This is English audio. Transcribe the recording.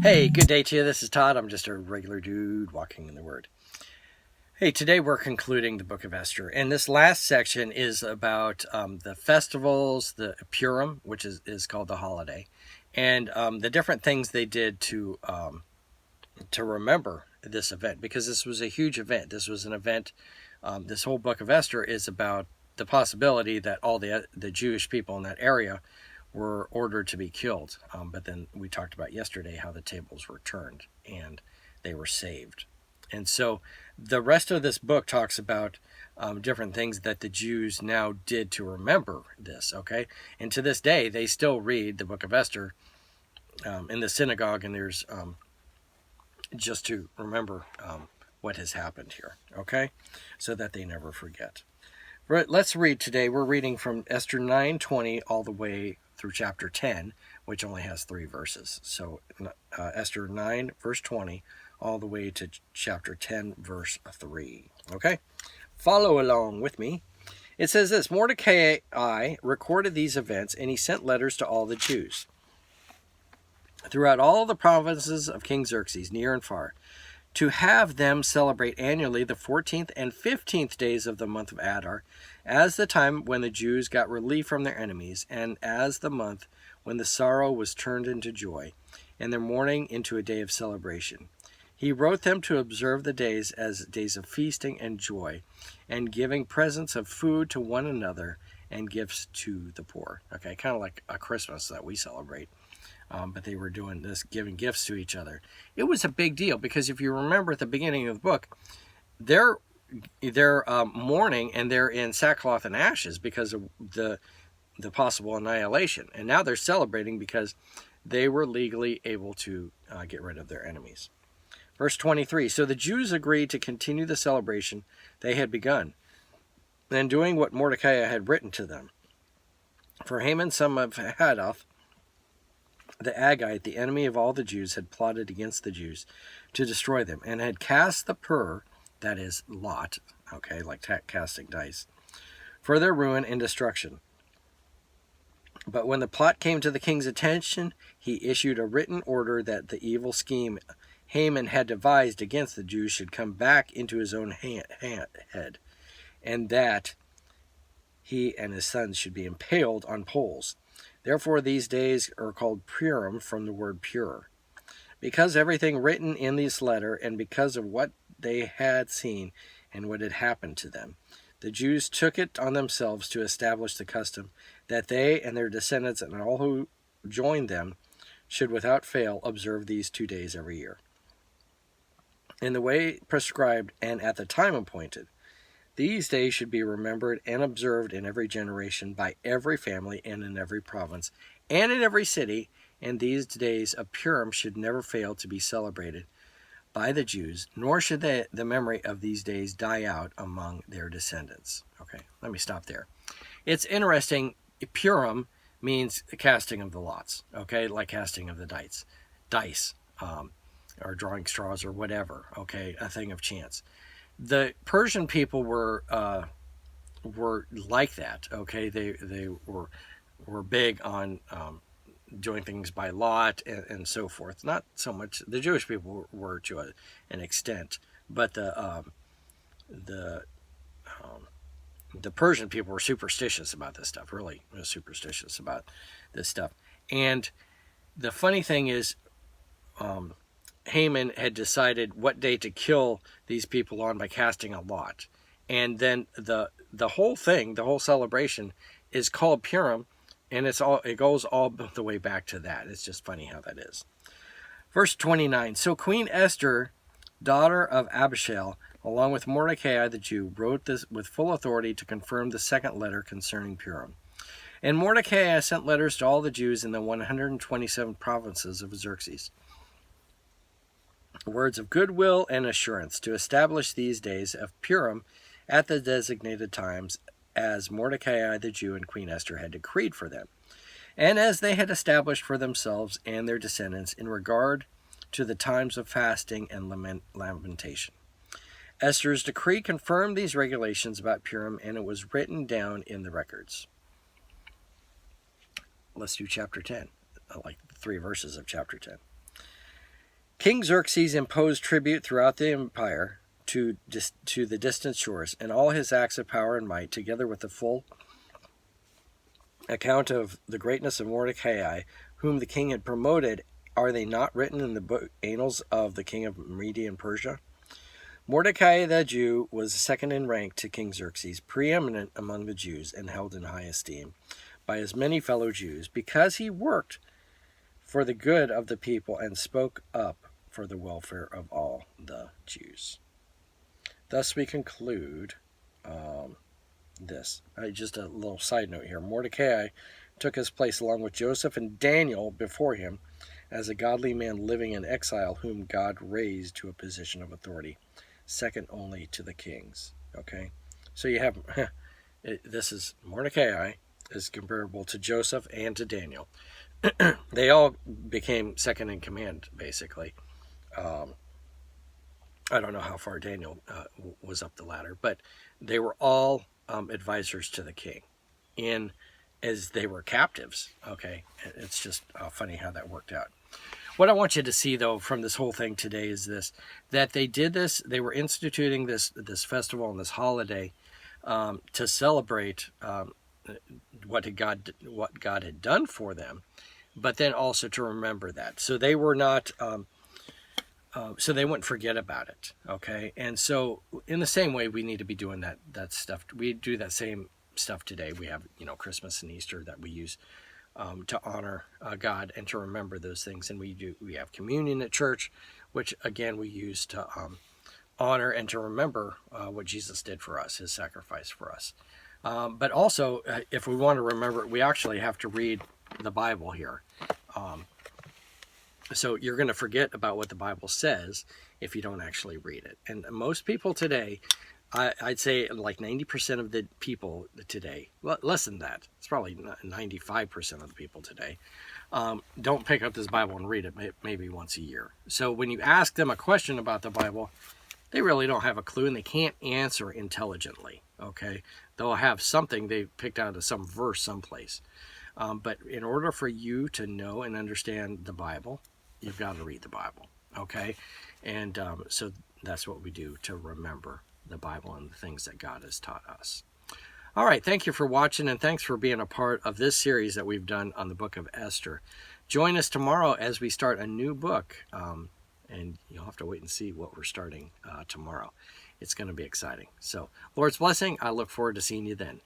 Hey, good day to you. This is Todd. I'm just a regular dude walking in the Word. Hey, today we're concluding the book of Esther, and this last section is about the festivals, the Purim, which is called the holiday, and the different things they did to remember this event, because this was a huge event. This was an event. This whole book of Esther is about the possibility that all the Jewish people in that area were ordered to be killed. But then we talked about yesterday how the tables were turned and they were saved. And so the rest of this book talks about different things that the Jews now did to remember this, okay? And to this day, they still read the book of Esther in the synagogue, and there's just to remember what has happened here, okay? So that they never forget. Let's read today. We're reading from Esther 9:20 all the way through chapter 10, which only has 3 verses. So Esther 9, verse 20, all the way to chapter 10, verse 3. Okay? Follow along with me. It says this: Mordecai recorded these events, and he sent letters to all the Jews throughout all the provinces of King Xerxes, near and far, to have them celebrate annually the 14th and 15th days of the month of Adar, as the time when the Jews got relief from their enemies, and as the month when the sorrow was turned into joy, and their mourning into a day of celebration. He wrote them to observe the days as days of feasting and joy, and giving presents of food to one another and gifts to the poor. Okay, kind of like a Christmas that we celebrate. But they were doing this, giving gifts to each other. It was a big deal because if you remember at the beginning of the book, they're mourning and they're in sackcloth and ashes because of the possible annihilation. And now they're celebrating because they were legally able to get rid of their enemies. Verse 23, so the Jews agreed to continue the celebration they had begun, and doing what Mordecai had written to them. For Haman, son of Haddath, the Agite, the enemy of all the Jews, had plotted against the Jews to destroy them, and had cast the pur, that is lot, okay, like casting dice, for their ruin and destruction. But when the plot came to the king's attention, he issued a written order that the evil scheme Haman had devised against the Jews should come back into his own head, and that he and his sons should be impaled on poles. Therefore, these days are called Purim, from the word pure. Because everything written in this letter, and because of what they had seen and what had happened to them, the Jews took it on themselves to establish the custom that they and their descendants and all who joined them should without fail observe these 2 days every year, in the way prescribed and at the time appointed. These days should be remembered and observed in every generation by every family and in every province and in every city, and these days of Purim should never fail to be celebrated by the Jews, nor should the memory of these days die out among their descendants. Okay, let me stop there. It's interesting. Purim means casting of the lots, okay, like casting of the dice, or drawing straws or whatever, okay, a thing of chance. The Persian people were like that. Okay, they were big on doing things by lot and so forth. Not so much the Jewish people were to an extent, but the Persian people were superstitious about this stuff. Really superstitious about this stuff. And the funny thing is, Haman had decided what day to kill these people on by casting a lot. And then the whole thing, the whole celebration is called Purim, and it goes all the way back to that. It's just funny how that is. Verse 29, so Queen Esther, daughter of Abishai, along with Mordecai the Jew, wrote this with full authority to confirm the second letter concerning Purim. And Mordecai sent letters to all the Jews in the 127 provinces of Xerxes, words of goodwill and assurance, to establish these days of Purim at the designated times, as Mordecai the Jew and Queen Esther had decreed for them, and as they had established for themselves and their descendants in regard to the times of fasting and lamentation. Esther's decree confirmed these regulations about Purim, and it was written down in the records. Let's do chapter 10, like 3 verses of chapter 10. King Xerxes imposed tribute throughout the empire to the distant shores, and all his acts of power and might, together with the full account of the greatness of Mordecai, whom the king had promoted, are they not written in the book annals of the king of Media and Persia? Mordecai the Jew was second in rank to King Xerxes, preeminent among the Jews, and held in high esteem by his many fellow Jews, because he worked for the good of the people and spoke up for the welfare of all the Jews. Thus we conclude this. Just a little side note here. Mordecai took his place along with Joseph and Daniel before him as a godly man living in exile, whom God raised to a position of authority, second only to the kings. Okay? So you have, this is Mordecai is comparable to Joseph and to Daniel. They all became second in command, basically. I don't know how far Daniel was up the ladder, but they were all advisors to the king, as they were captives. Okay, it's just funny how that worked out. What I want you to see, though, from this whole thing today is this: that they did this. They were instituting this festival and this holiday to celebrate what God had done for them, but then also to remember that. So they were not. So they wouldn't forget about it, okay? And so in the same way, we need to be doing that stuff. We do that same stuff today. We have, Christmas and Easter that we use to honor God and to remember those things. And we have communion at church, which, again, we use to honor and to remember what Jesus did for us, his sacrifice for us. But also, if we want to remember, we actually have to read the Bible here. So you're going to forget about what the Bible says if you don't actually read it. And most people today, I'd say like 90% of the people today, less than that, it's probably 95% of the people today, don't pick up this Bible and read it maybe once a year. So when you ask them a question about the Bible, they really don't have a clue and they can't answer intelligently, okay? They'll have something they picked out of some verse someplace. But in order for you to know and understand the Bible, you've got to read the Bible, okay? And so that's what we do to remember the Bible and the things that God has taught us. All right, thank you for watching, and thanks for being a part of this series that we've done on the book of Esther. Join us tomorrow as we start a new book, and you'll have to wait and see what we're starting tomorrow. It's going to be exciting. So, Lord's blessing. I look forward to seeing you then.